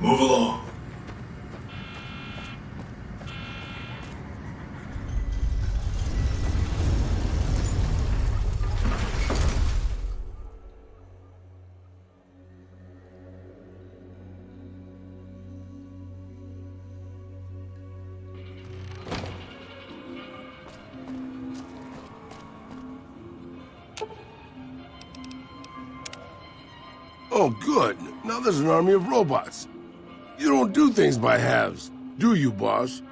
Move along. Oh, good. Now there's an army of robots. You don't do things by halves, do you, boss?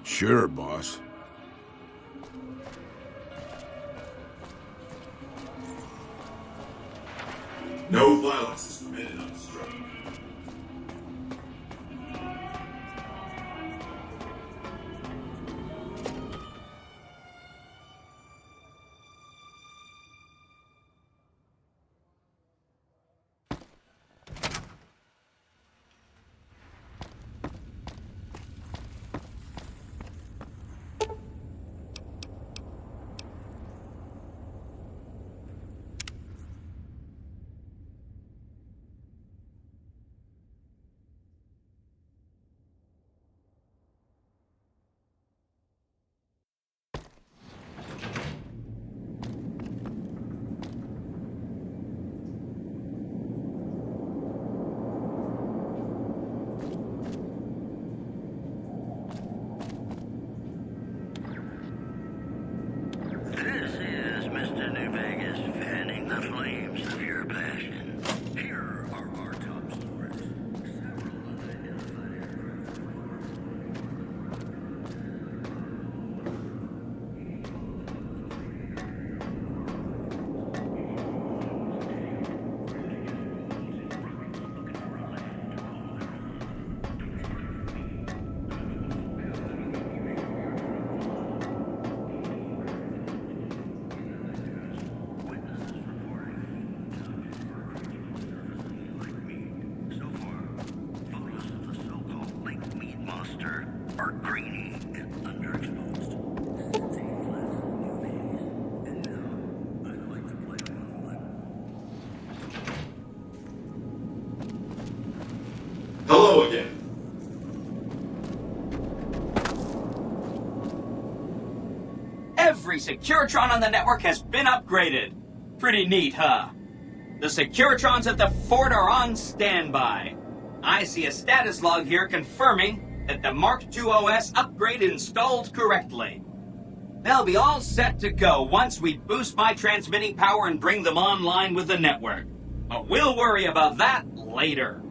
Sure, boss. No violence is permitted on this drone. This is Mr. New Vegas, fanning the flames of your passion. Here are our top stories. Several unidentified aircraft. Are grainy and underexposed. And now, I'd like to play one. Hello again. Every Securitron on the network has been upgraded. Pretty neat, huh? The Securitrons at the fort are on standby. I see a status log here confirming that the Mark II OS upgrade installed correctly. They'll be all set to go once we boost my transmitting power and bring them online with the network. But we'll worry about that later.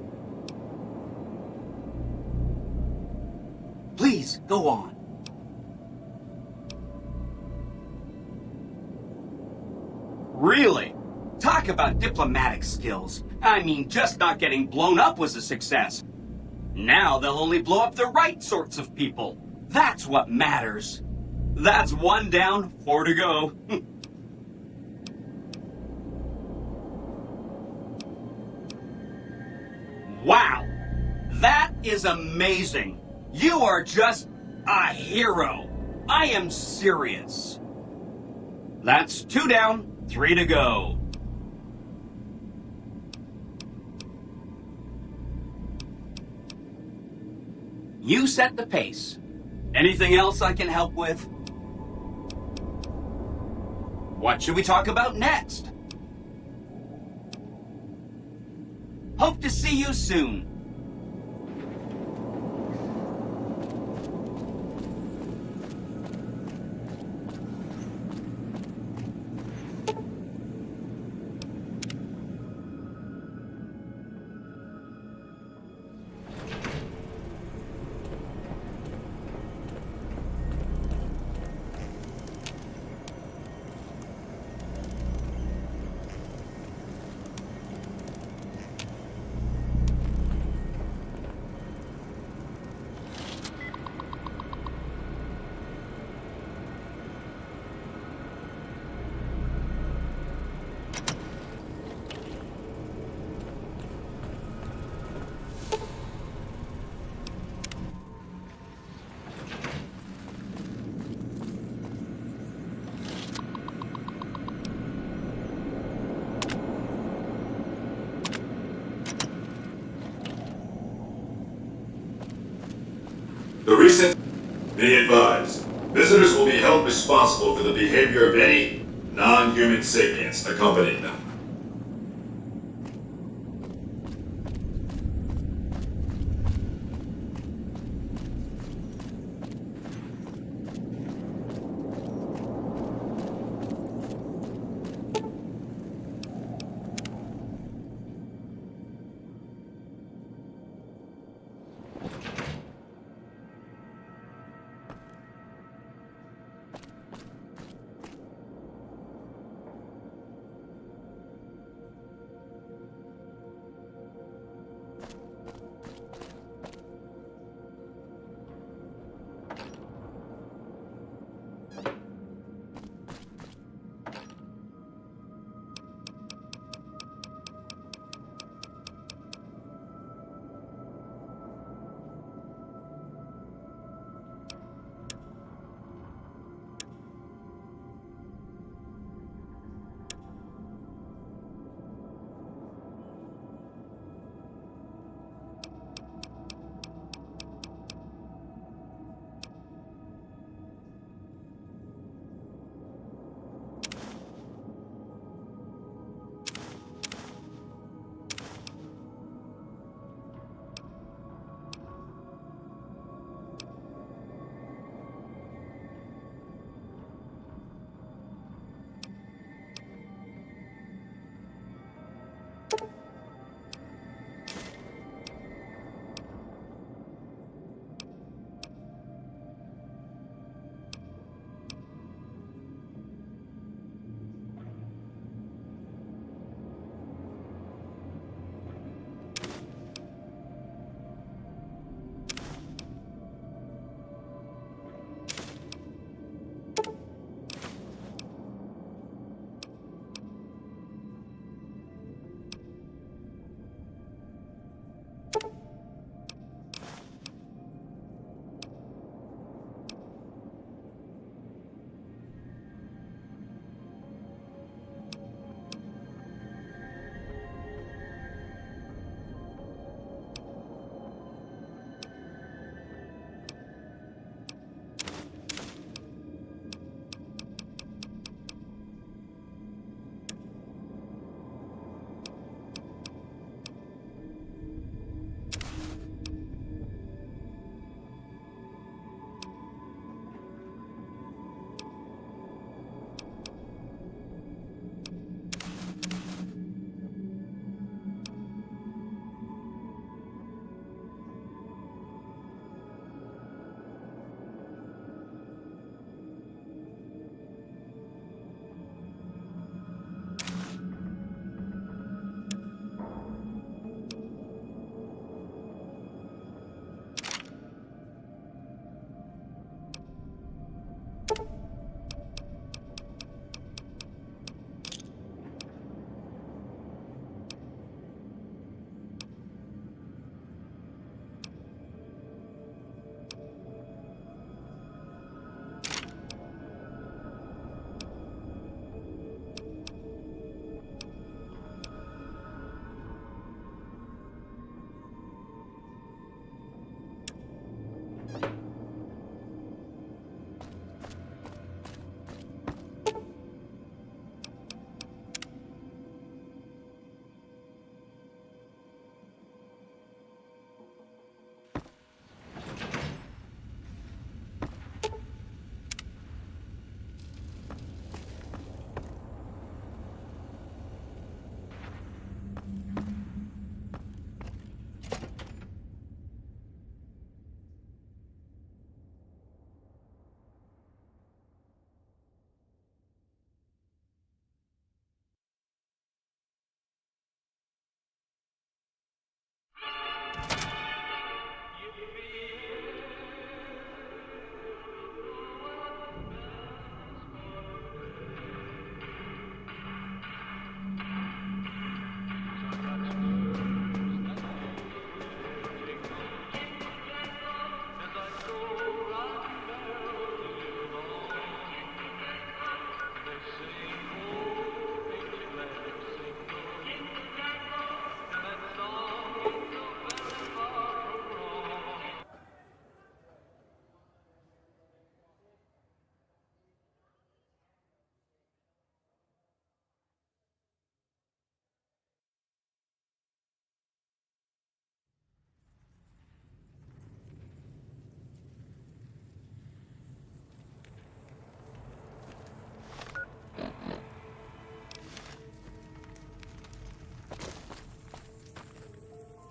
Please, go on. Really? Talk about diplomatic skills. I mean, just not getting blown up was a success. Now they'll only blow up the right sorts of people. That's what matters. That's 1 down, 4 to go. Wow! That is amazing. You are just a hero. I am serious. That's 2 down, 3 to go. You set the pace. Anything else I can help with? What should we talk about next? Hope to see you soon. Be advised, visitors will be held responsible for the behavior of any non-human sapients accompanying them.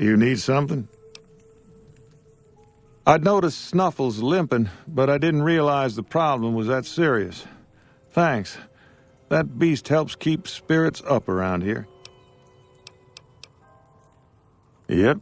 You need something? I'd noticed Snuffles limping, but I didn't realize the problem was that serious. Thanks. That beast helps keep spirits up around here. Yep.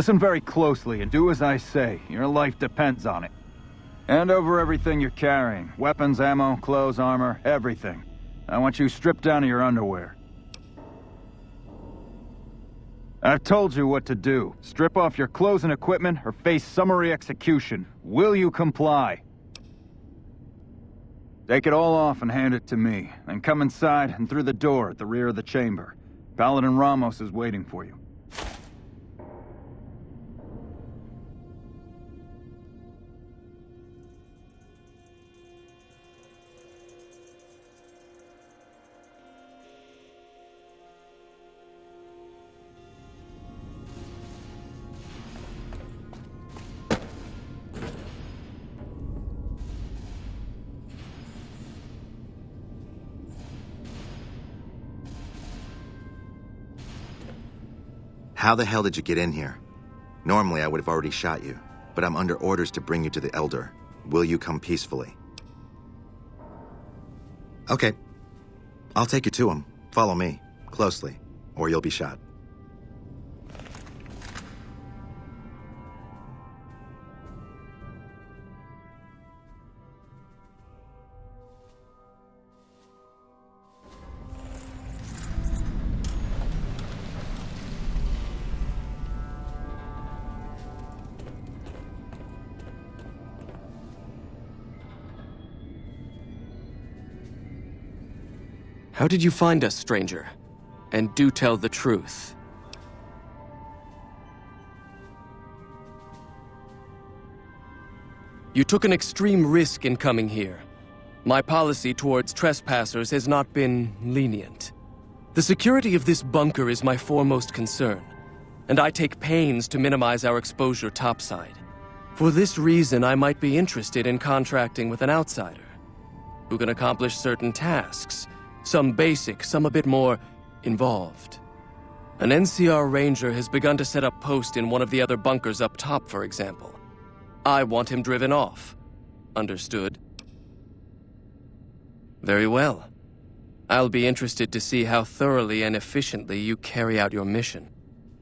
Listen very closely and do as I say. Your life depends on it. Hand over everything you're carrying. Weapons, ammo, clothes, armor, everything. I want you stripped down to your underwear. I've told you what to do. Strip off your clothes and equipment or face summary execution. Will you comply? Take it all off and hand it to me. Then come inside and through the door at the rear of the chamber. Paladin Ramos is waiting for you. How the hell did you get in here? Normally I would have already shot you, but I'm under orders to bring you to the Elder. Will you come peacefully? Okay. I'll take you to him. Follow me, closely, or you'll be shot. How did you find us, stranger? And do tell the truth. You took an extreme risk in coming here. My policy towards trespassers has not been lenient. The security of this bunker is my foremost concern, and I take pains to minimize our exposure topside. For this reason, I might be interested in contracting with an outsider who can accomplish certain tasks. Some basic, some a bit more involved. An NCR ranger has begun to set up post in one of the other bunkers up top, for example. I want him driven off. Understood? Very well. I'll be interested to see how thoroughly and efficiently you carry out your mission.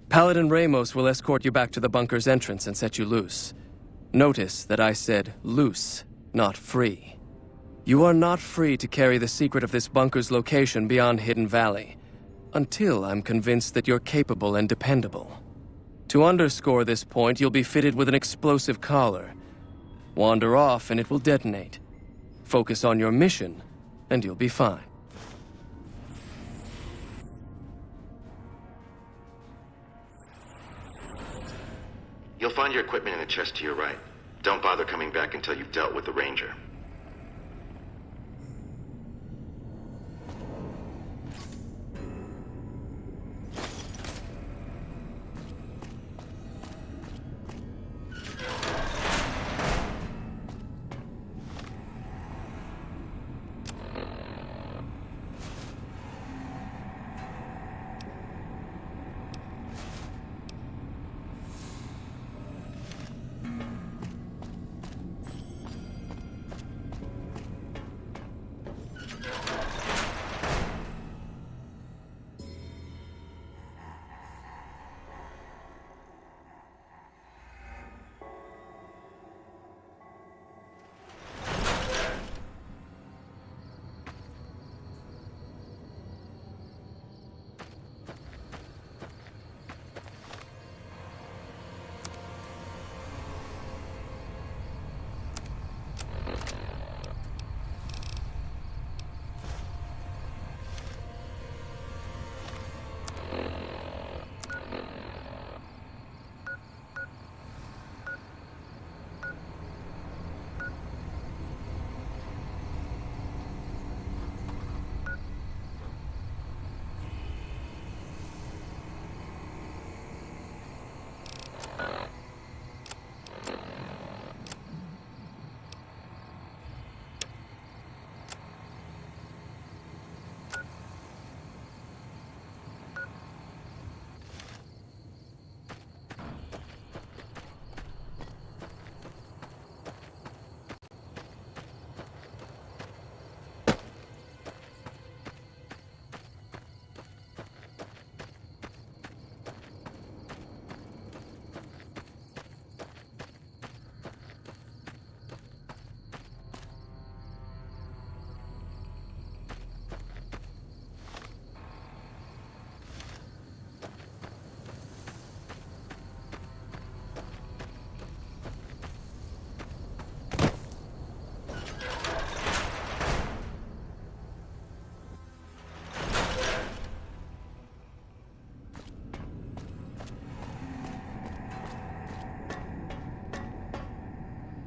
Paladin Ramos will escort you back to the bunker's entrance and set you loose. Notice that I said loose, not free. You are not free to carry the secret of this bunker's location beyond Hidden Valley, until I'm convinced that you're capable and dependable. To underscore this point, you'll be fitted with an explosive collar. Wander off and it will detonate. Focus on your mission, and you'll be fine. You'll find your equipment in the chest to your right. Don't bother coming back until you've dealt with the ranger.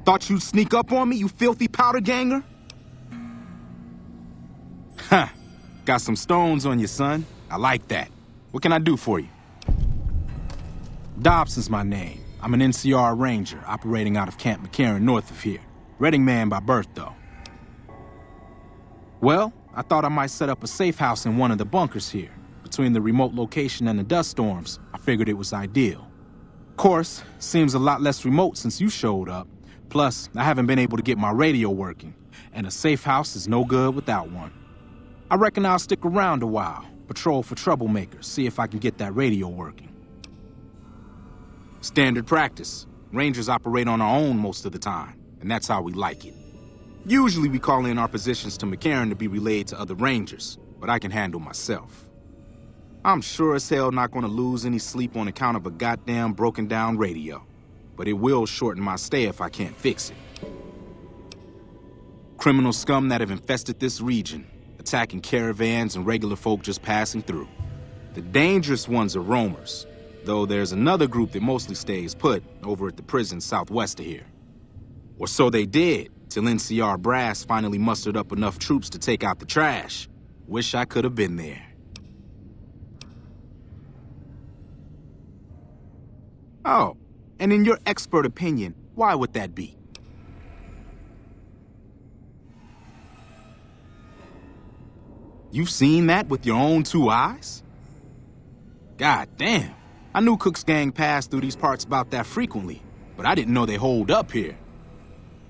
Thought you'd sneak up on me, you filthy powder ganger? Huh. Got some stones on you, son. I like that. What can I do for you? Dobson's my name. I'm an NCR ranger operating out of Camp McCarran north of here. Reading man by birth, though. Well, I thought I might set up a safe house in one of the bunkers here. Between the remote location and the dust storms, I figured it was ideal. Of course, seems a lot less remote since you showed up. Plus, I haven't been able to get my radio working, and a safe house is no good without one. I reckon I'll stick around a while, patrol for troublemakers, see if I can get that radio working. Standard practice. Rangers operate on our own most of the time, and that's how we like it. Usually we call in our positions to McCarran to be relayed to other Rangers, but I can handle myself. I'm sure as hell not gonna lose any sleep on account of a goddamn broken down radio, but it will shorten my stay if I can't fix it. Criminal scum that have infested this region, attacking caravans and regular folk just passing through. The dangerous ones are roamers, though there's another group that mostly stays put over at the prison southwest of here. Or so they did, till NCR brass finally mustered up enough troops to take out the trash. Wish I could have been there. Oh, and in your expert opinion, why would that be? You've seen that with your own two eyes? God damn. I knew Cook's gang passed through these parts about that frequently, but I didn't know they holed up here.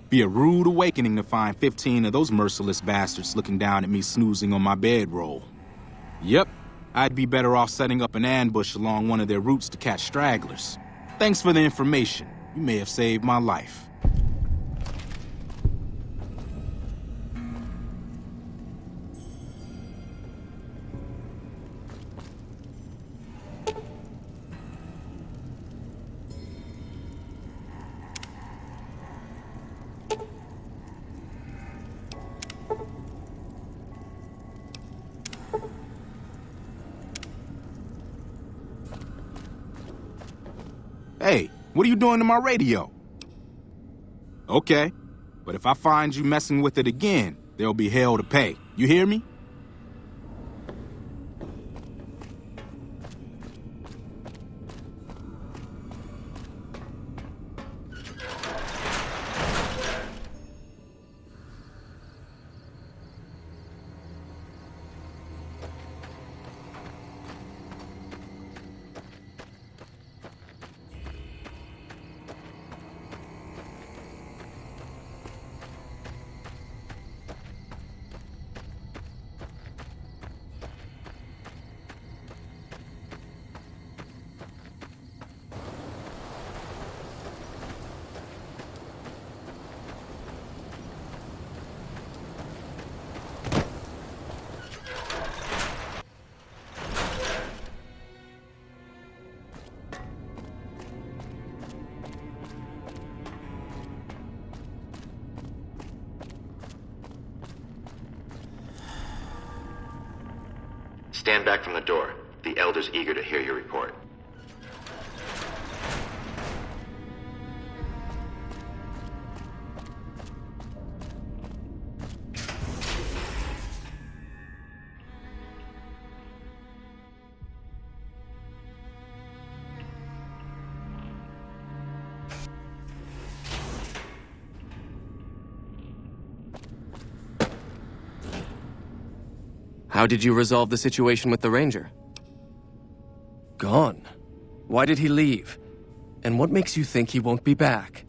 Be a rude awakening to find 15 of those merciless bastards looking down at me snoozing on my bedroll. Yep, I'd be better off setting up an ambush along one of their routes to catch stragglers. Thanks for the information. You may have saved my life. Hey, what are you doing to my radio? Okay, but if I find you messing with it again, there'll be hell to pay. You hear me? Stand back from the door. The Elder's eager to hear your report. How did you resolve the situation with the Ranger? Gone. Why did he leave? And what makes you think he won't be back?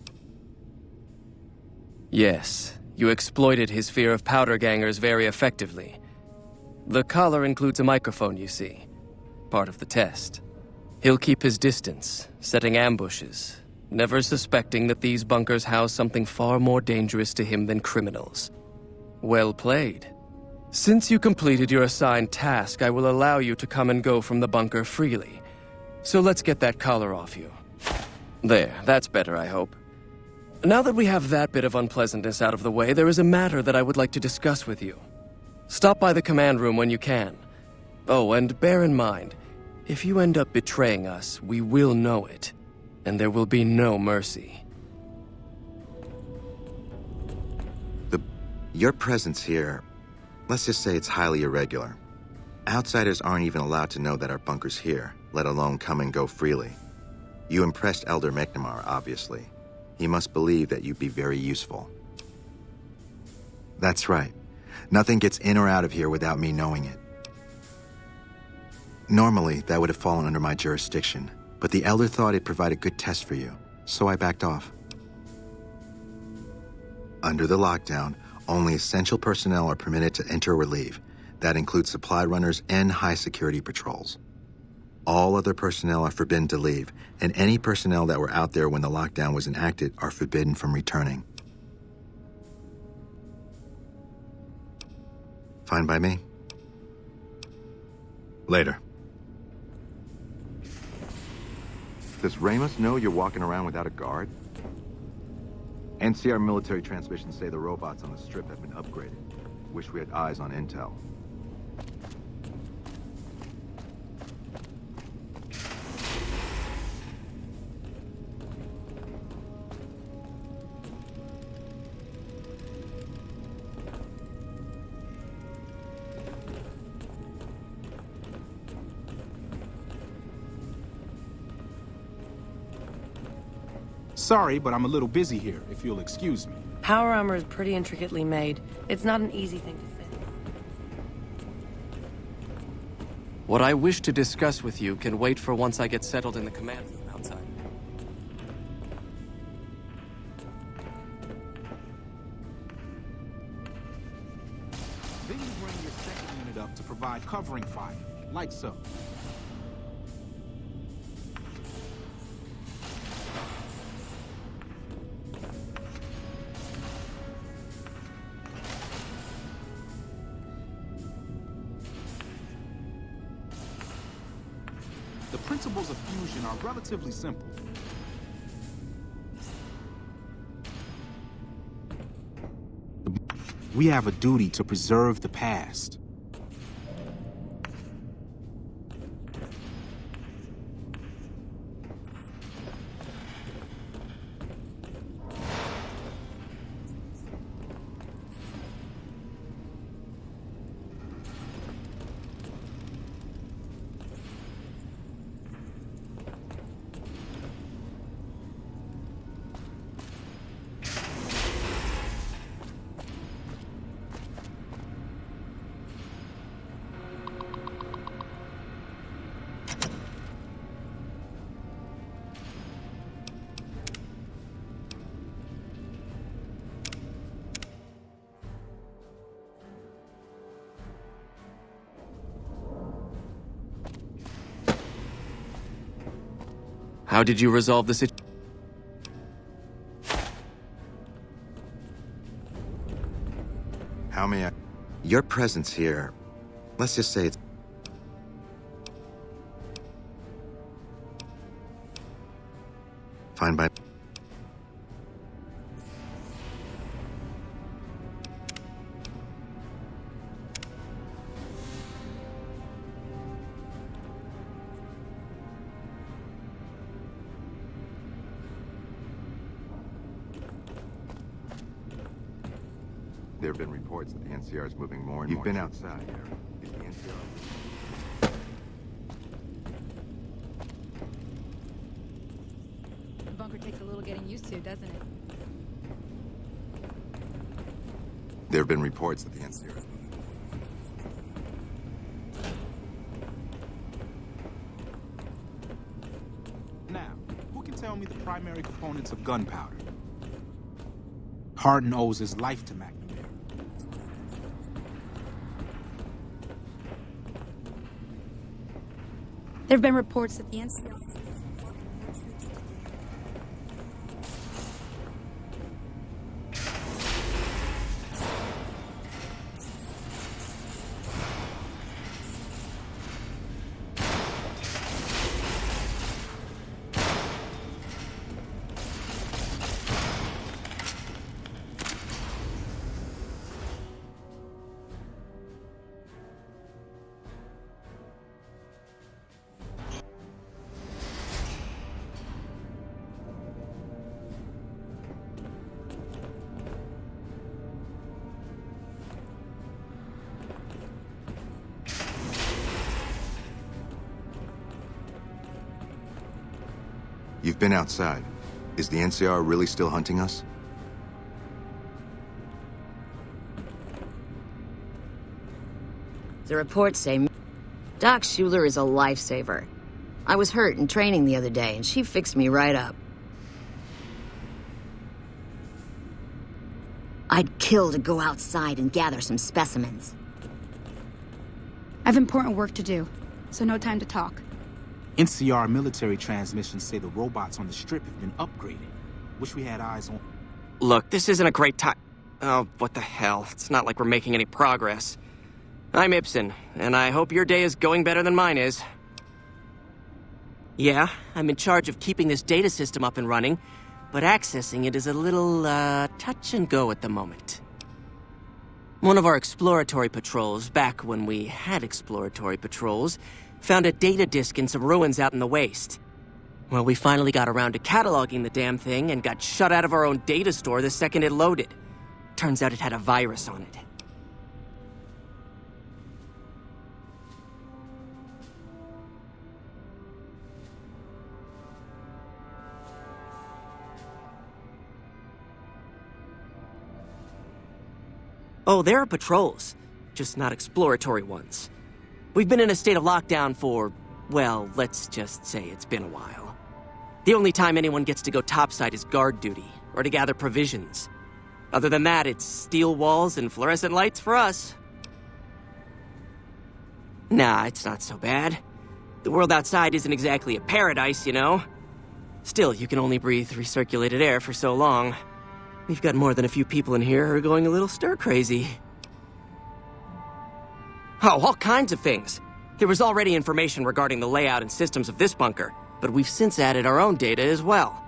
Yes, you exploited his fear of powder gangers very effectively. The collar includes a microphone, you see. Part of the test. He'll keep his distance, setting ambushes, never suspecting that these bunkers house something far more dangerous to him than criminals. Well played. Since you completed your assigned task, I will allow you to come and go from the bunker freely. So let's get that collar off you. There, that's better, I hope. Now that we have that bit of unpleasantness out of the way, there is a matter that I would like to discuss with you. Stop by the command room when you can. Oh, and bear in mind, if you end up betraying us, we will know it, and there will be no mercy. Your presence here, let's just say it's highly irregular. Outsiders aren't even allowed to know that our bunker's here, let alone come and go freely. You impressed Elder McNamara, obviously. He must believe that you'd be very useful. That's right. Nothing gets in or out of here without me knowing it. Normally, that would have fallen under my jurisdiction, but the Elder thought it'd provide a good test for you, so I backed off. Under the lockdown, only essential personnel are permitted to enter or leave. That includes supply runners and high-security patrols. All other personnel are forbidden to leave, and any personnel that were out there when the lockdown was enacted are forbidden from returning. Fine by me. Later. Does Ramos know you're walking around without a guard? NCR military transmissions say the robots on the strip have been upgraded. Wish we had eyes on intel. Sorry, but I'm a little busy here, if you'll excuse me. Power armor is pretty intricately made. It's not an easy thing to fit. What I wish to discuss with you can wait for once I get settled in the command room outside. Then you bring your second unit up to provide covering fire, like so. The principles of fusion are relatively simple. We have a duty to preserve the past. How did you resolve the situation? How may I... Your presence here, let's just say it's... Fine by... There have been reports that the NCR is moving more and more. You've been outside here. Is the NCR... The bunker takes a little getting used to, doesn't it? There have been reports that the NCR is moving more. Now, who can tell me the primary components of gunpowder? Hardin owes his life to McNamara. There have been reports that the NCR... been outside. Is the NCR really still hunting us? The reports say Doc Schuler is a lifesaver. I was hurt in training the other day, and she fixed me right up. I'd kill to go outside and gather some specimens. I have important work to do, so no time to talk. NCR military transmissions say the robots on the strip have been upgraded. Wish we had eyes on... Look, this isn't a great time. Oh, what the hell. It's not like we're making any progress. I'm Ibsen, and I hope your day is going better than mine is. Yeah, I'm in charge of keeping this data system up and running, but accessing it is a little, touch and go at the moment. One of our exploratory patrols, back when we had exploratory patrols, found a data disk in some ruins out in the waste. Well, we finally got around to cataloging the damn thing and got shut out of our own data store the second it loaded. Turns out it had a virus on it. Oh, there are patrols, just not exploratory ones. We've been in a state of lockdown for, well, let's just say it's been a while. The only time anyone gets to go topside is guard duty, or to gather provisions. Other than that, it's steel walls and fluorescent lights for us. Nah, it's not so bad. The world outside isn't exactly a paradise, you know? Still, you can only breathe recirculated air for so long. We've got more than a few people in here who are going a little stir-crazy. Oh, all kinds of things. There was already information regarding the layout and systems of this bunker, but we've since added our own data as well.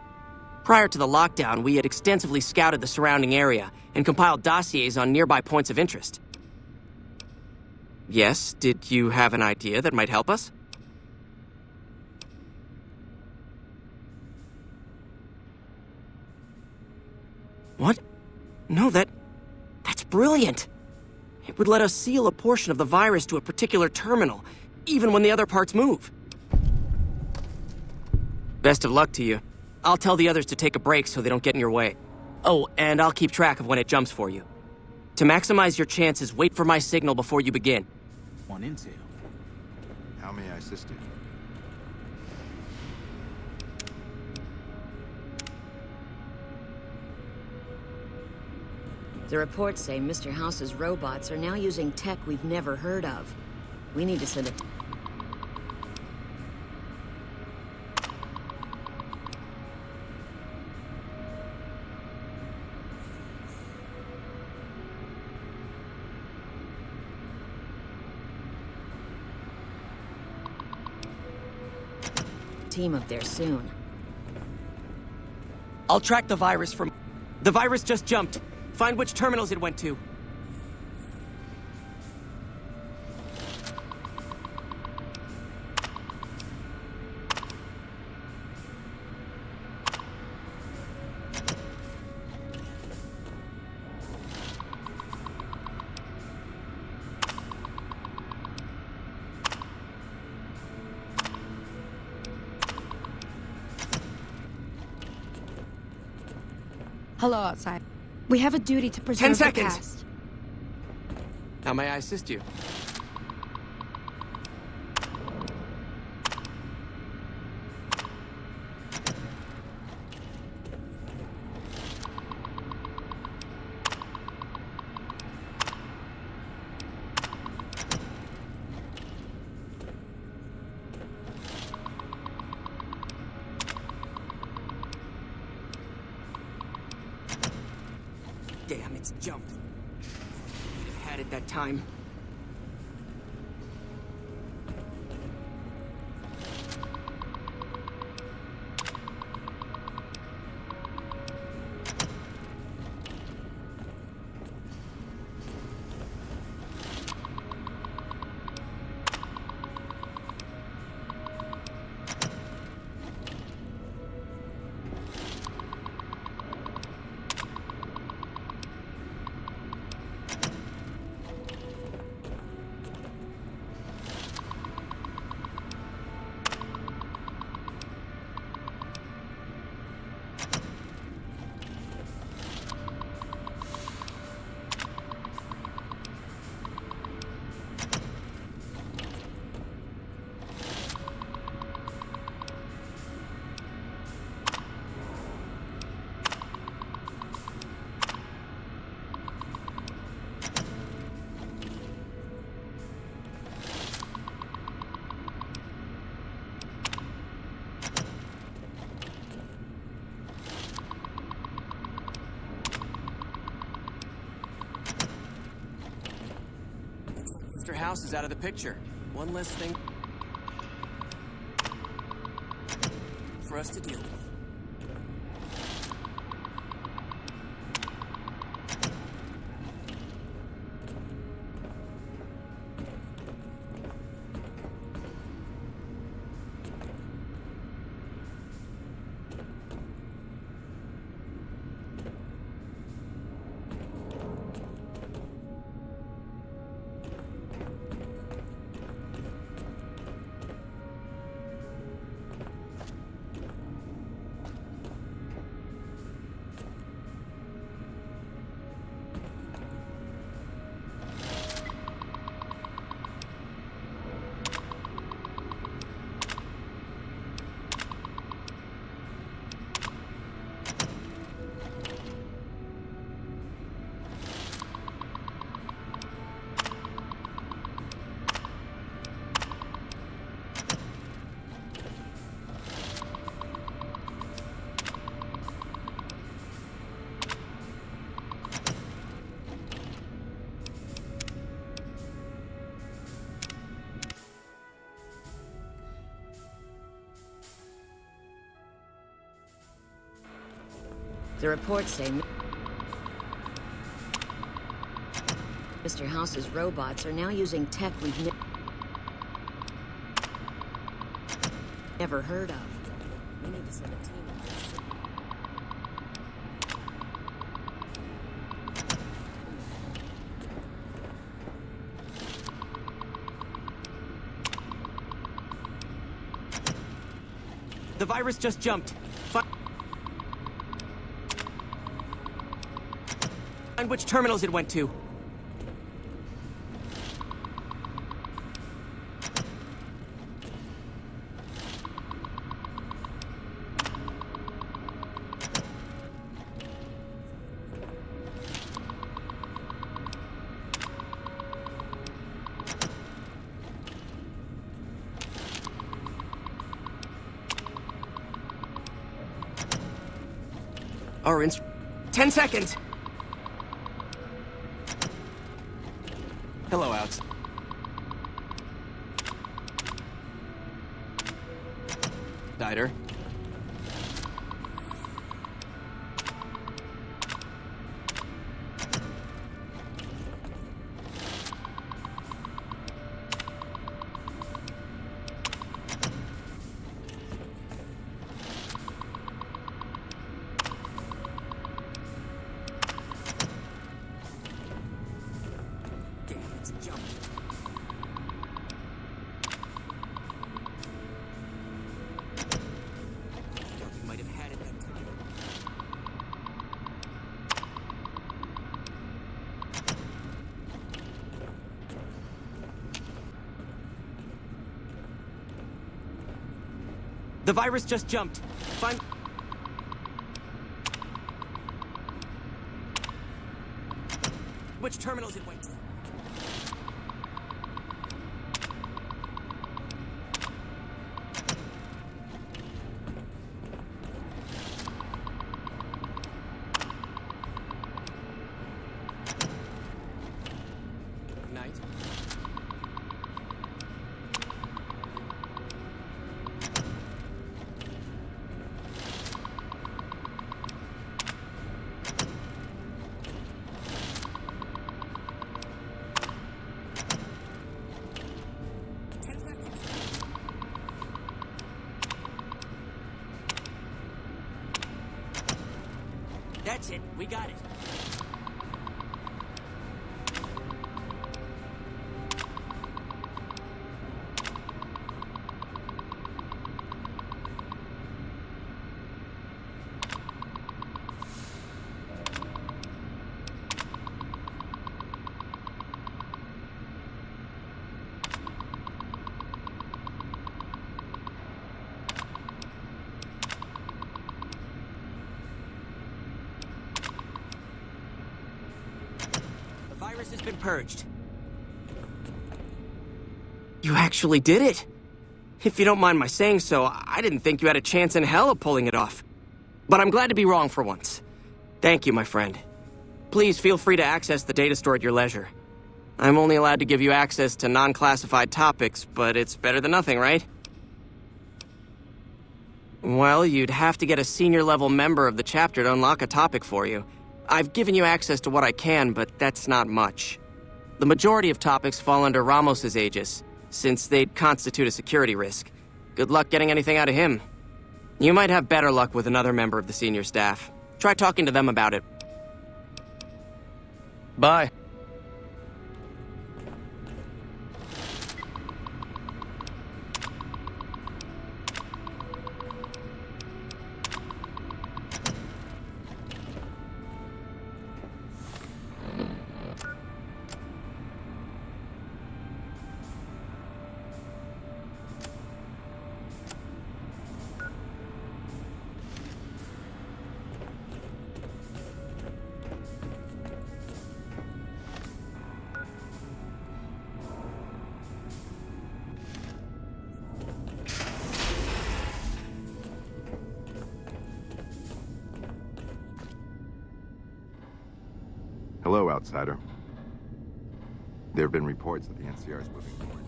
Prior to the lockdown, we had extensively scouted the surrounding area and compiled dossiers on nearby points of interest. Yes, did you have an idea that might help us? What? No, that's brilliant. It would let us seal a portion of the virus to a particular terminal, even when the other parts move. Best of luck to you. I'll tell the others to take a break so they don't get in your way. Oh, and I'll keep track of when it jumps for you. To maximize your chances, wait for my signal before you begin. On intel. How may I assist you? The reports say Mr. House's robots are now using tech we've never heard of. We need to send a team up there soon. I'll track the virus from... The virus just jumped. Find which terminals it went to. Hello, outside. We have a duty to preserve 10 the seconds. past. How may I assist you? Damn, it's jumped. We'd have had it that time. House is out of the picture. One less thing for us to deal with. The reports say Mr. House's robots are now using tech we've never heard of. We need to send a team in there. The virus just jumped. Find which terminals it went to. Our 10 seconds! Hello, Outs. Dieter. The virus just jumped. Find... which terminals it went to. Night. That's it. We got it. The virus has been purged. You actually did it. If you don't mind my saying so, I didn't think you had a chance in hell of pulling it off. But I'm glad to be wrong for once. Thank you, my friend. Please feel free to access the data store at your leisure. I'm only allowed to give you access to non-classified topics, but it's better than nothing, right? Well, you'd have to get a senior-level member of the chapter to unlock a topic for you. I've given you access to what I can, but that's not much. The majority of topics fall under Ramos's aegis, since they'd constitute a security risk. Good luck getting anything out of him. You might have better luck with another member of the senior staff. Try talking to them about it. Bye. Hello, outsider. There have been reports that the NCR is moving forward.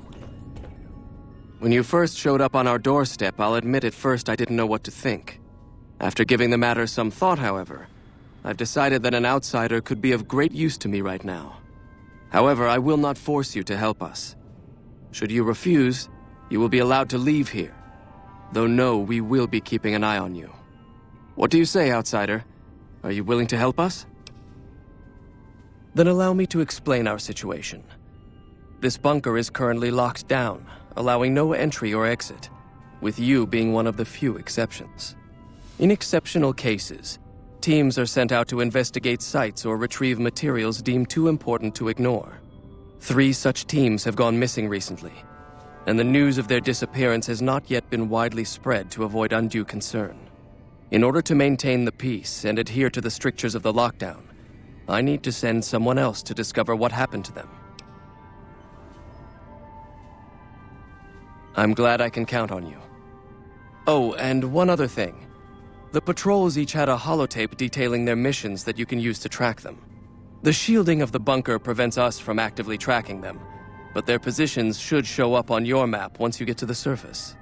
When you first showed up on our doorstep, I'll admit at first I didn't know what to think. After giving the matter some thought, however, I've decided that an outsider could be of great use to me right now. However, I will not force you to help us. Should you refuse, you will be allowed to leave here. Though no, we will be keeping an eye on you. What do you say, outsider? Are you willing to help us? Then allow me to explain our situation. This bunker is currently locked down, allowing no entry or exit, with you being one of the few exceptions. In exceptional cases, teams are sent out to investigate sites or retrieve materials deemed too important to ignore. 3 such teams have gone missing recently, and the news of their disappearance has not yet been widely spread to avoid undue concern. In order to maintain the peace and adhere to the strictures of the lockdown, I need to send someone else to discover what happened to them. I'm glad I can count on you. Oh, and one other thing. The patrols each had a holotape detailing their missions that you can use to track them. The shielding of the bunker prevents us from actively tracking them, but their positions should show up on your map once you get to the surface.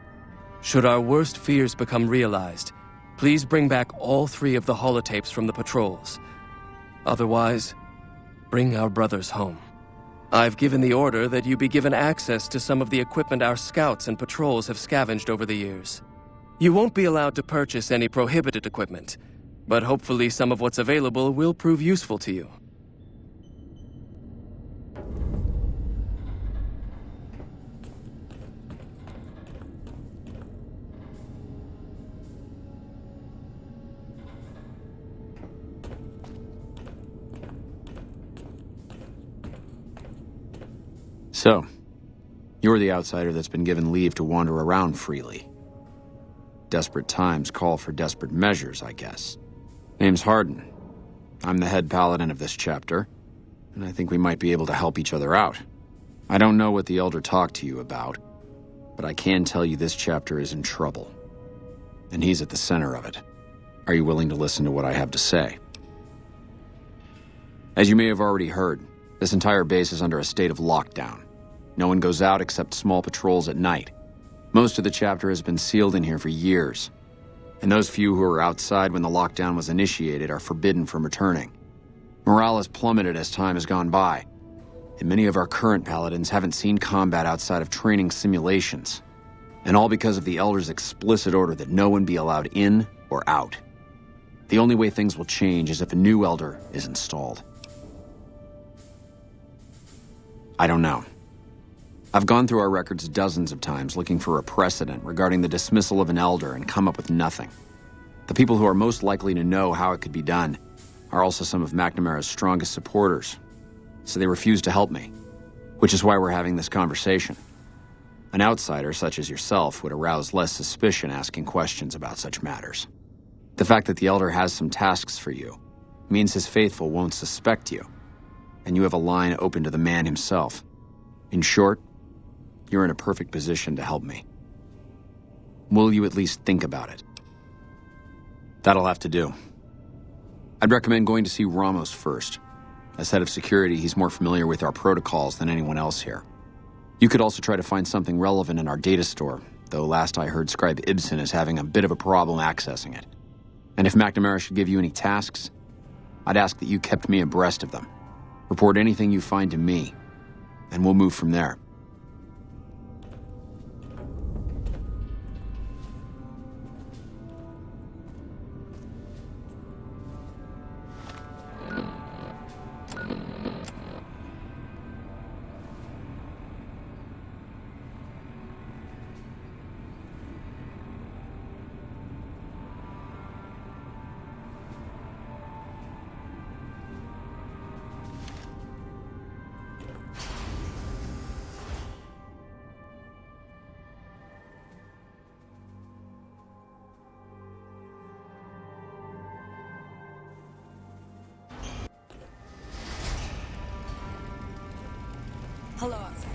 Should our worst fears become realized, please bring back all 3 of the holotapes from the patrols. Otherwise, bring our brothers home. I've given the order that you be given access to some of the equipment our scouts and patrols have scavenged over the years. You won't be allowed to purchase any prohibited equipment, but hopefully some of what's available will prove useful to you. So, you're the outsider that's been given leave to wander around freely. Desperate times call for desperate measures, I guess. Name's Hardin. I'm the head paladin of this chapter, and I think we might be able to help each other out. I don't know what the Elder talked to you about, but I can tell you this chapter is in trouble. And he's at the center of it. Are you willing to listen to what I have to say? As you may have already heard, this entire base is under a state of lockdown. No one goes out except small patrols at night. Most of the chapter has been sealed in here for years, and those few who were outside when the lockdown was initiated are forbidden from returning. Morale has plummeted as time has gone by, and many of our current paladins haven't seen combat outside of training simulations, and all because of the Elder's explicit order that no one be allowed in or out. The only way things will change is if a new Elder is installed. I don't know. I've gone through our records dozens of times looking for a precedent regarding the dismissal of an Elder and come up with nothing. The people who are most likely to know how it could be done are also some of McNamara's strongest supporters, so they refuse to help me, which is why we're having this conversation. An outsider such as yourself would arouse less suspicion asking questions about such matters. The fact that the Elder has some tasks for you means his faithful won't suspect you, and you have a line open to the man himself. In short, you're in a perfect position to help me. Will you at least think about it? That'll have to do. I'd recommend going to see Ramos first. As head of security, he's more familiar with our protocols than anyone else here. You could also try to find something relevant in our data store, though last I heard Scribe Ibsen is having a bit of a problem accessing it. And if McNamara should give you any tasks, I'd ask that you kept me abreast of them. Report anything you find to me, and we'll move from there. Hello, outside.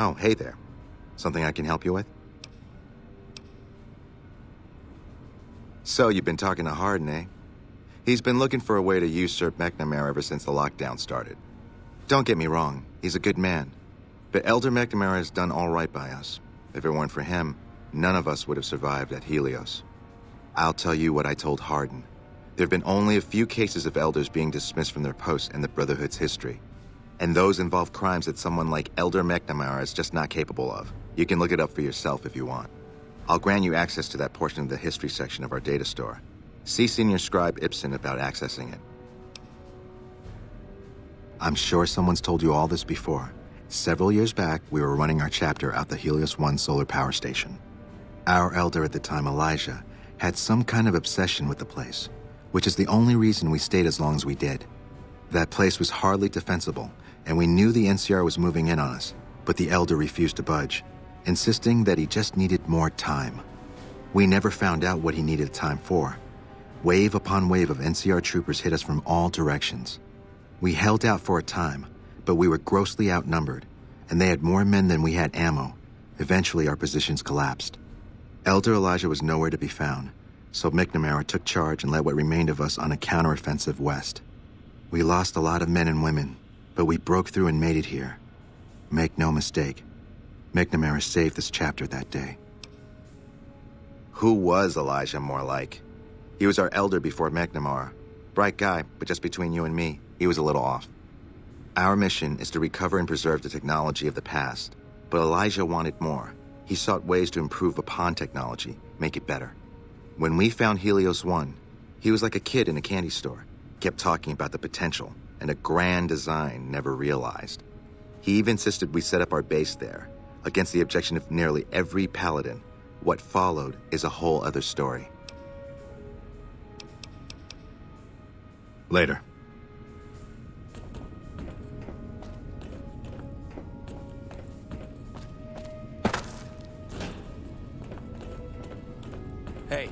Oh, hey there. Something I can help you with? So, you've been talking to Hardin, eh? He's been looking for a way to usurp McNamara ever since the lockdown started. Don't get me wrong, he's a good man. But Elder McNamara has done all right by us. If it weren't for him, none of us would have survived at Helios. I'll tell you what I told Hardin. There have been only a few cases of elders being dismissed from their posts in the Brotherhood's history. And those involve crimes that someone like Elder McNamara is just not capable of. You can look it up for yourself if you want. I'll grant you access to that portion of the history section of our data store. See Senior Scribe Ibsen about accessing it. I'm sure someone's told you all this before. Several years back, we were running our chapter out the Helios 1 solar power station. Our elder at the time, Elijah, had some kind of obsession with the place, which is the only reason we stayed as long as we did. That place was hardly defensible, and we knew the NCR was moving in on us, but the elder refused to budge, insisting that he just needed more time. We never found out what he needed time for. Wave upon wave of NCR troopers hit us from all directions. We held out for a time, but we were grossly outnumbered, and they had more men than we had ammo. Eventually, our positions collapsed. Elder Elijah was nowhere to be found, so McNamara took charge and led what remained of us on a counteroffensive west. We lost a lot of men and women, but we broke through and made it here. Make no mistake, McNamara saved this chapter that day. Who was Elijah more like? He was our elder before McNamara. Bright guy, but just between you and me, he was a little off. Our mission is to recover and preserve the technology of the past, but Elijah wanted more. He sought ways to improve upon technology, make it better. When we found Helios 1, he was like a kid in a candy store, kept talking about the potential and a grand design never realized. He even insisted we set up our base there, against the objection of nearly every paladin. What followed is a whole other story. Later. Hey.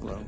Hello.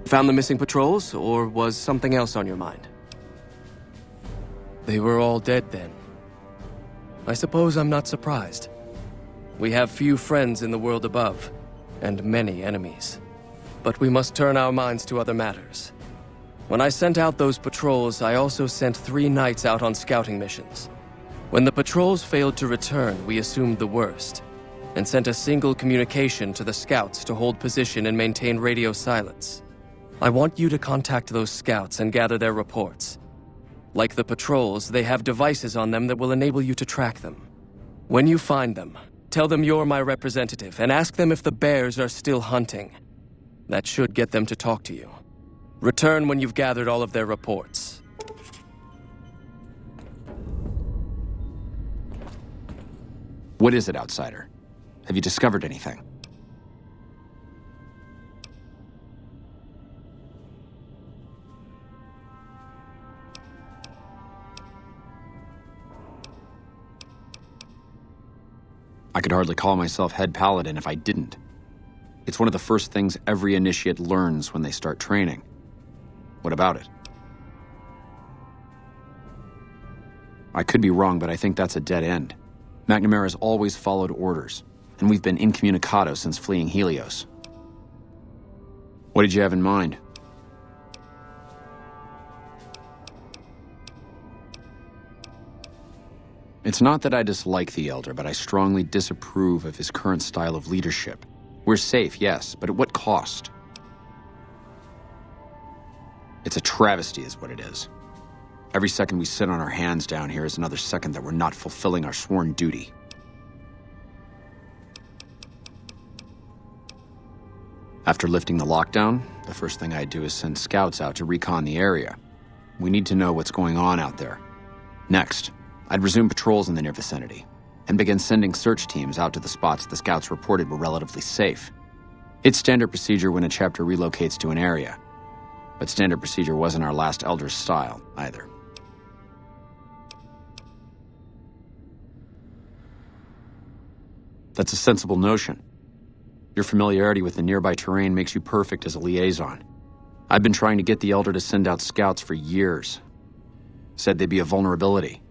Found the missing patrols, or was something else on your mind? They were all dead then. I suppose I'm not surprised. We have few friends in the world above, and many enemies. But we must turn our minds to other matters. When I sent out those patrols, I also sent 3 knights out on scouting missions. When the patrols failed to return, we assumed the worst, and sent a single communication to the scouts to hold position and maintain radio silence. I want you to contact those scouts and gather their reports. Like the patrols, they have devices on them that will enable you to track them. When you find them, tell them you're my representative and ask them if the bears are still hunting. That should get them to talk to you. Return when you've gathered all of their reports. What is it, Outsider? Have you discovered anything? I could hardly call myself head paladin if I didn't. It's one of the first things every initiate learns when they start training. What about it? I could be wrong, but I think that's a dead end. McNamara's always followed orders, and we've been incommunicado since fleeing Helios. What did you have in mind? It's not that I dislike the Elder, but I strongly disapprove of his current style of leadership. We're safe, yes, but at what cost? It's a travesty is what it is. Every second we sit on our hands down here is another second that we're not fulfilling our sworn duty. After lifting the lockdown, the first thing I do is send scouts out to recon the area. We need to know what's going on out there. Next, I'd resume patrols in the near vicinity, and begin sending search teams out to the spots the scouts reported were relatively safe. It's standard procedure when a chapter relocates to an area, but standard procedure wasn't our last Elder's style, either. That's a sensible notion. Your familiarity with the nearby terrain makes you perfect as a liaison. I've been trying to get the Elder to send out scouts for years. Said they'd be a vulnerability.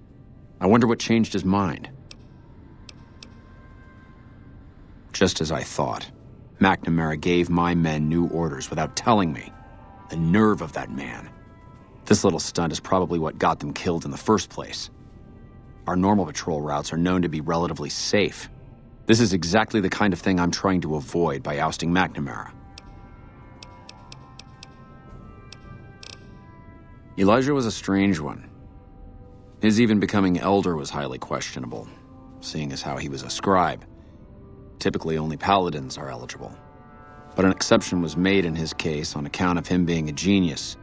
I wonder what changed his mind. Just as I thought, McNamara gave my men new orders without telling me. The nerve of that man. This little stunt is probably what got them killed in the first place. Our normal patrol routes are known to be relatively safe. This is exactly the kind of thing I'm trying to avoid by ousting McNamara. Elijah was a strange one. His even becoming Elder was highly questionable, seeing as how he was a scribe. Typically, only paladins are eligible. But an exception was made in his case on account of him being a genius.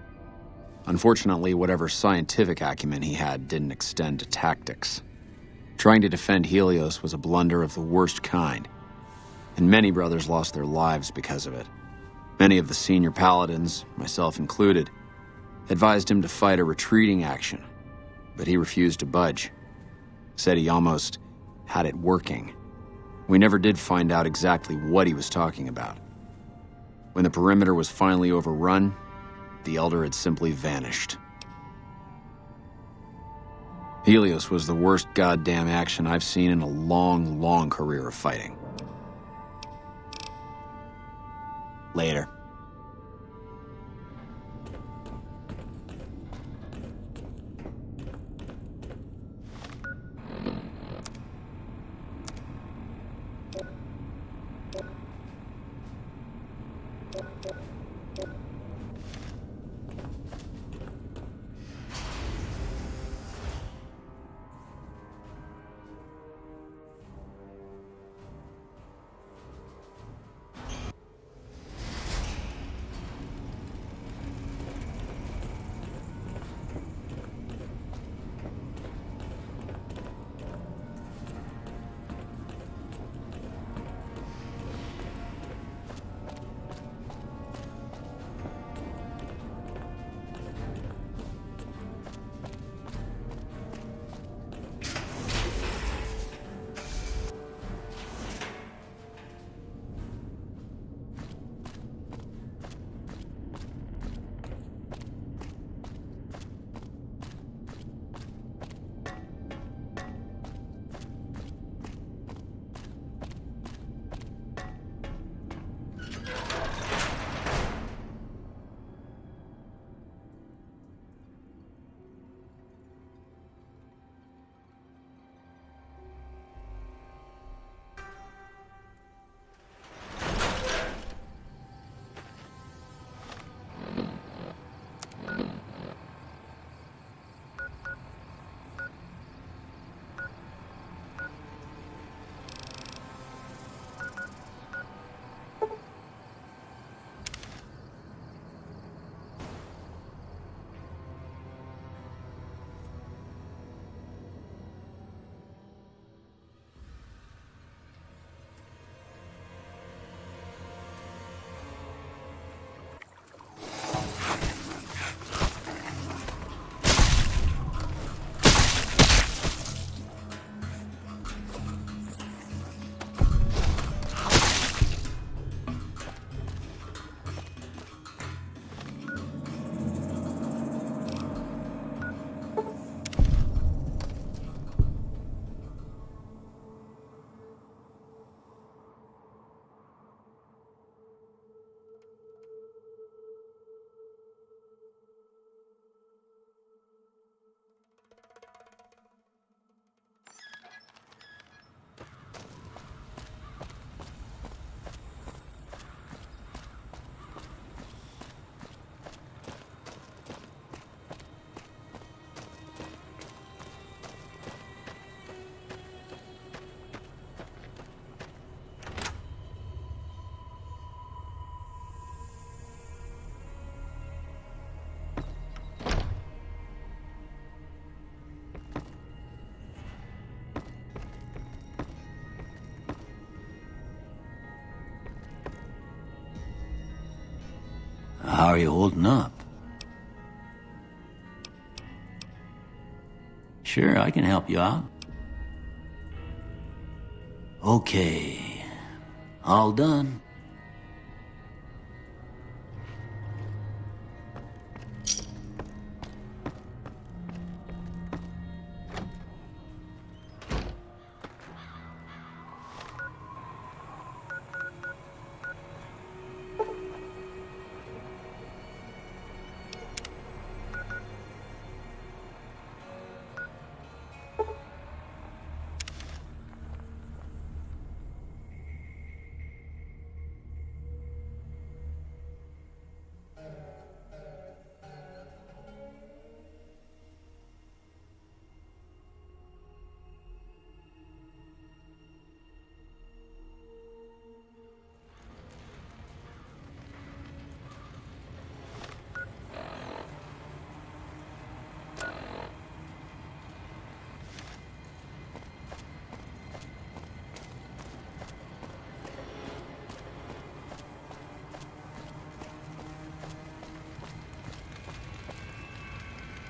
Unfortunately, whatever scientific acumen he had didn't extend to tactics. Trying to defend Helios was a blunder of the worst kind, and many brothers lost their lives because of it. Many of the senior paladins, myself included, advised him to fight a retreating action, but he refused to budge. Said he almost had it working. We never did find out exactly what he was talking about. When the perimeter was finally overrun, the Elder had simply vanished. Helios was the worst goddamn action I've seen in a long, long career of fighting. Later. How are you holding up? Sure, I can help you out. Okay. All done.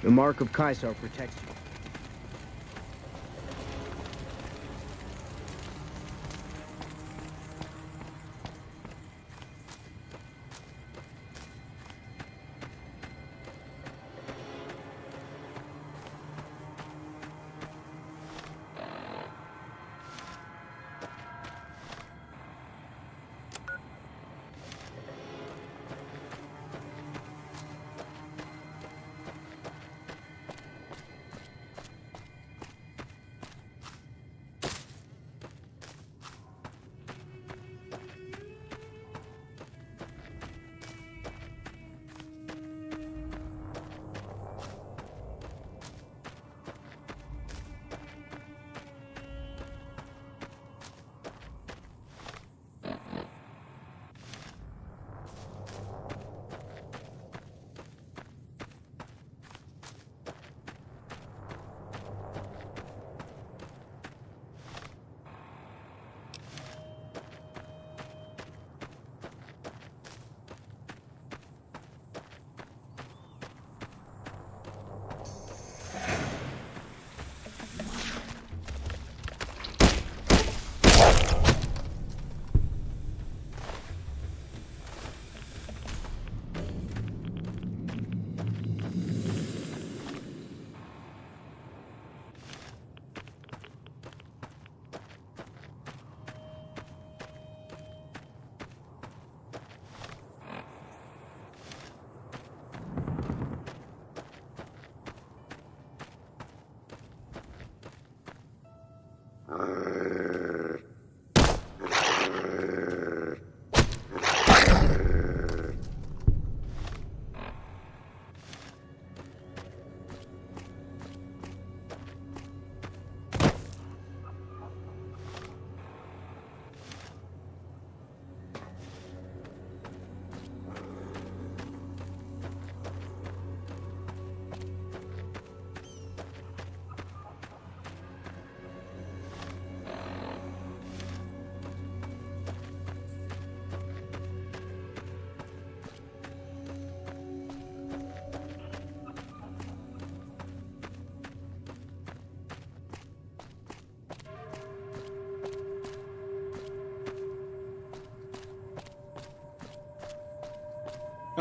The mark of Caesar protects you.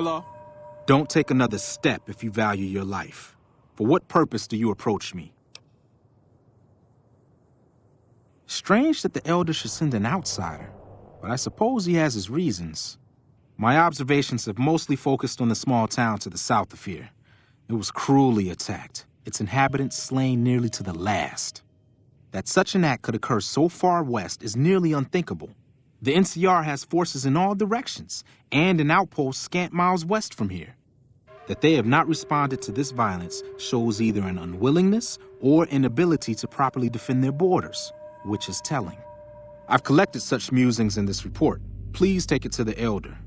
Hello? Don't take another step if you value your life. For what purpose do you approach me? Strange that the Elder should send an outsider, but I suppose he has his reasons. My observations have mostly focused on the small town to the south of here. It was cruelly attacked, its inhabitants slain nearly to the last. That such an act could occur so far west is nearly unthinkable. The NCR has forces in all directions, and an outpost scant miles west from here. That they have not responded to this violence shows either an unwillingness or inability to properly defend their borders, which is telling. I've collected such musings in this report. Please take it to the Elder.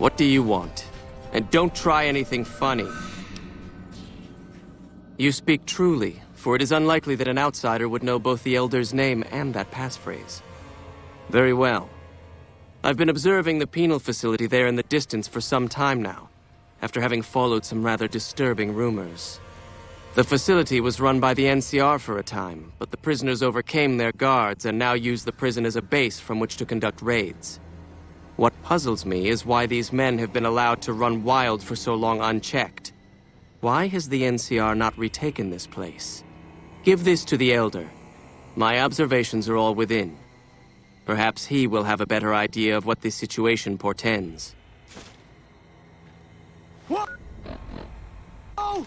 What do you want? And don't try anything funny. You speak truly, for it is unlikely that an outsider would know both the Elder's name and that passphrase. Very well. I've been observing the penal facility there in the distance for some time now, after having followed some rather disturbing rumors. The facility was run by the NCR for a time, but the prisoners overcame their guards and now use the prison as a base from which to conduct raids. What puzzles me is why these men have been allowed to run wild for so long unchecked. Why has the NCR not retaken this place? Give this to the Elder. My observations are all within. Perhaps he will have a better idea of what this situation portends. What? Oh!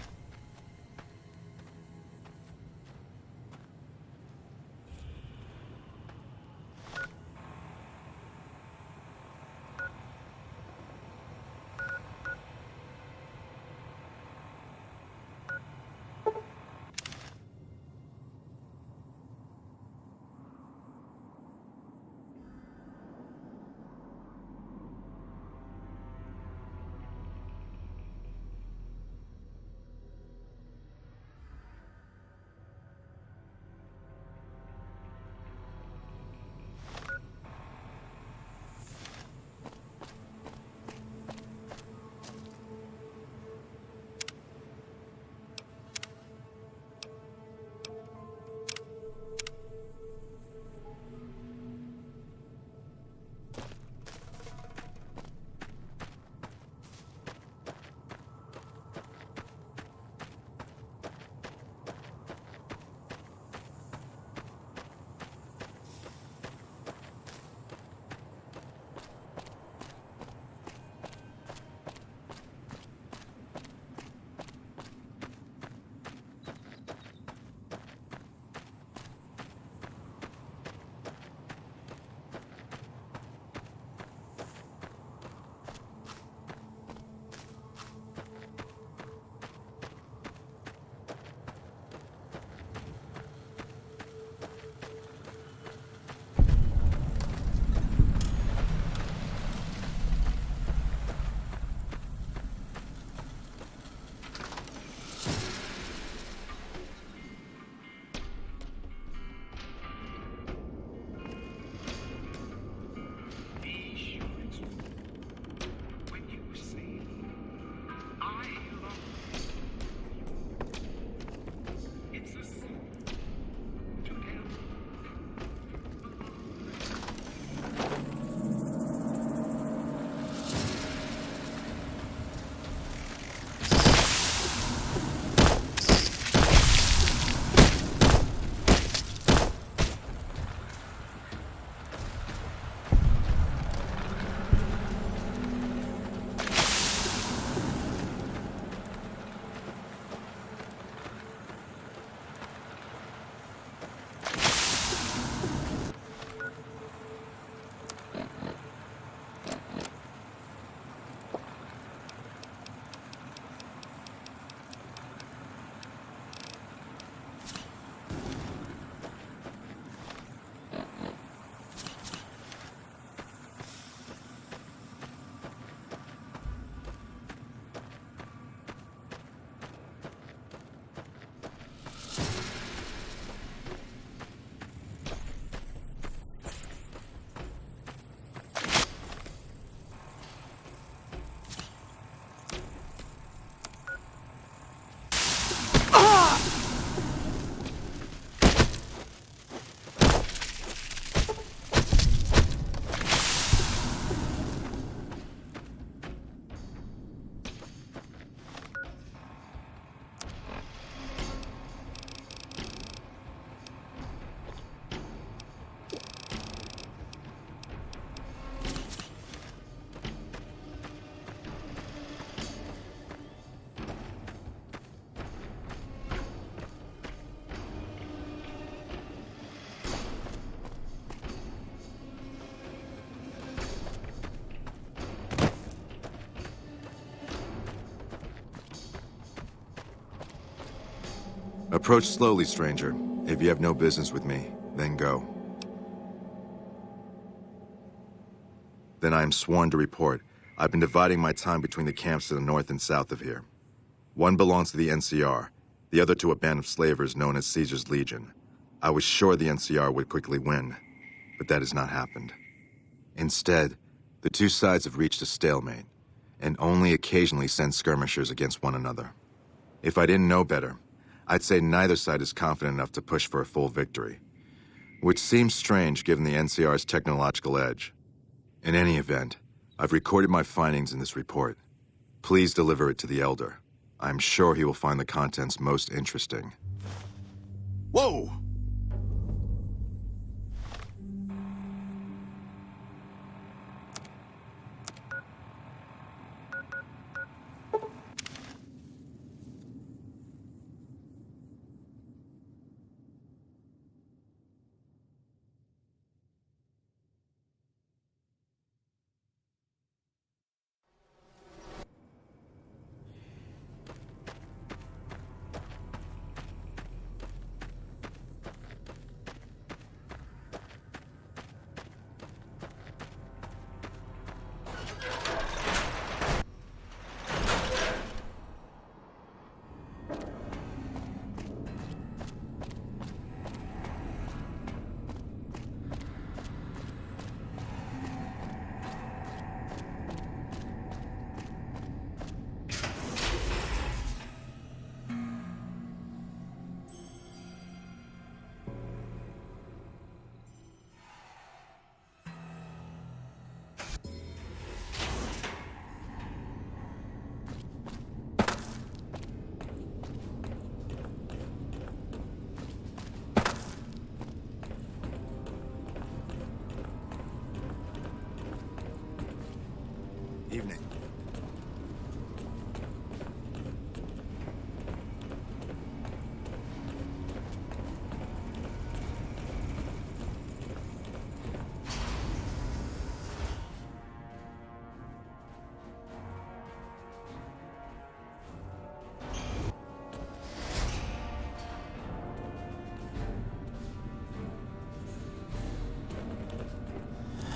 Approach slowly, stranger. If you have no business with me, then go. Then I am sworn to report. I've been dividing my time between the camps to the north and south of here. One belongs to the NCR, the other to a band of slavers known as Caesar's Legion. I was sure the NCR would quickly win, but that has not happened. Instead, the two sides have reached a stalemate, and only occasionally send skirmishers against one another. If I didn't know better, I'd say neither side is confident enough to push for a full victory, which seems strange given the NCR's technological edge. In any event, I've recorded my findings in this report. Please deliver it to the Elder. I'm sure he will find the contents most interesting. Whoa! Evening.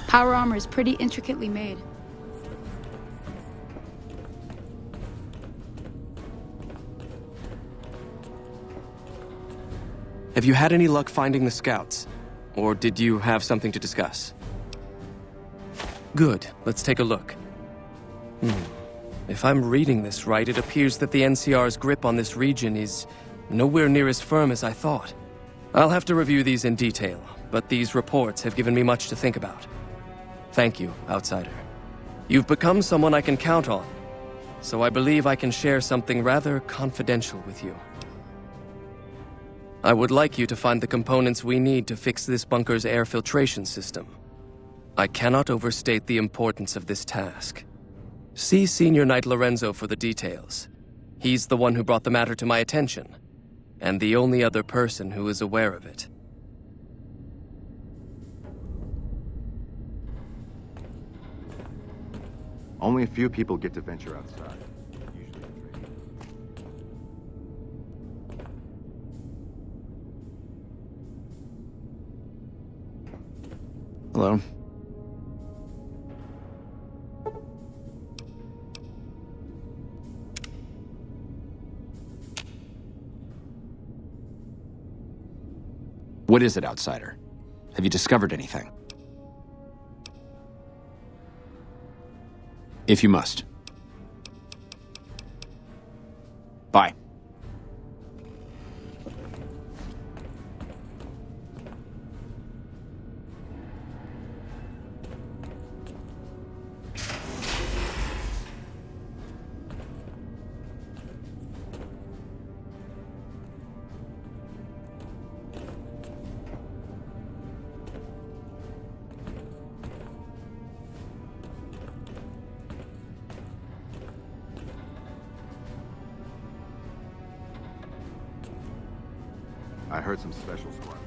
Power armor is pretty intricately made. Have you had any luck finding the scouts? Or did you have something to discuss? Good. Let's take a look. If I'm reading this right, it appears that the NCR's grip on this region is nowhere near as firm as I thought. I'll have to review these in detail, but these reports have given me much to think about. Thank you, Outsider. You've become someone I can count on, so I believe I can share something rather confidential with you. I would like you to find the components we need to fix this bunker's air filtration system. I cannot overstate the importance of this task. See Senior Knight Lorenzo for the details. He's the one who brought the matter to my attention, and the only other person who is aware of it. Only a few people get to venture outside. Hello. What is it, Outsider? Have you discovered anything? If you must. Bye. I heard some special squad.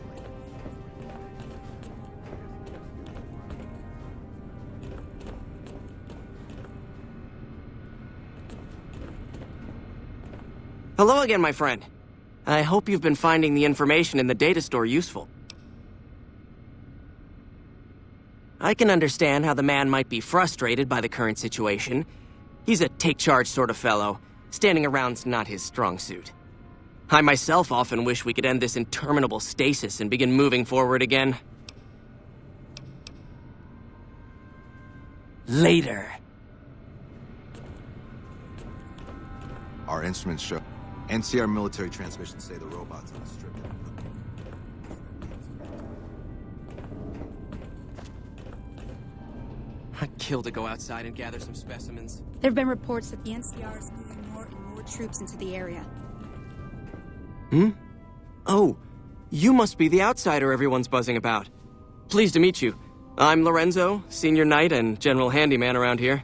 Hello again, my friend. I hope you've been finding the information in the data store useful. I can understand how the man might be frustrated by the current situation. He's a take-charge sort of fellow. Standing around's not his strong suit. I myself often wish we could end this interminable stasis and begin moving forward again. Later. Our instruments show. NCR military transmissions say the robots on the strip. I'd kill to go outside and gather some specimens. There have been reports that the NCR is moving more and more troops into the area. Hmm? Oh, you must be the outsider everyone's buzzing about. Pleased to meet you. I'm Lorenzo, senior knight and general handyman around here.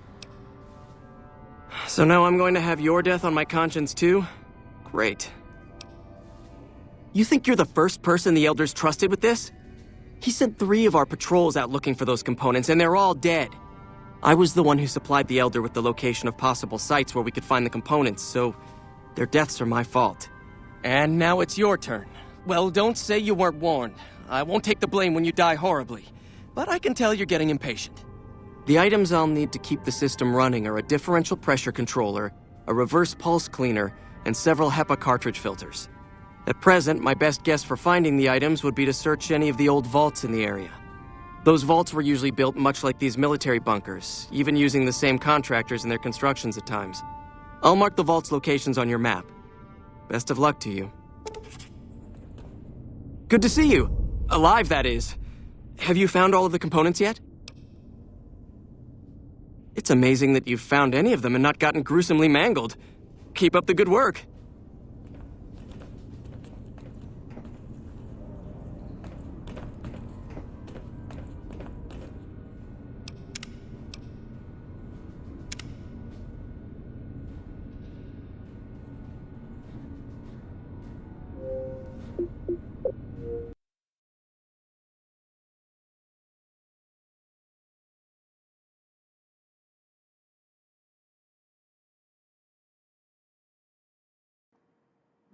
So now I'm going to have your death on my conscience too? Great. You think you're the first person the Elders trusted with this? He sent 3 of our patrols out looking for those components, and they're all dead. I was the one who supplied the Elder with the location of possible sites where we could find the components, so their deaths are my fault. And now it's your turn. Well, don't say you weren't warned. I won't take the blame when you die horribly, but I can tell you're getting impatient. The items I'll need to keep the system running are a differential pressure controller, a reverse pulse cleaner, and several HEPA cartridge filters. At present, my best guess for finding the items would be to search any of the old vaults in the area. Those vaults were usually built much like these military bunkers, even using the same contractors in their constructions at times. I'll mark the vault's locations on your map. Best of luck to you. Good to see you. Alive, that is. Have you found all of the components yet? It's amazing that you've found any of them and not gotten gruesomely mangled. Keep up the good work.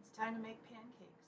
It's time to make pancakes.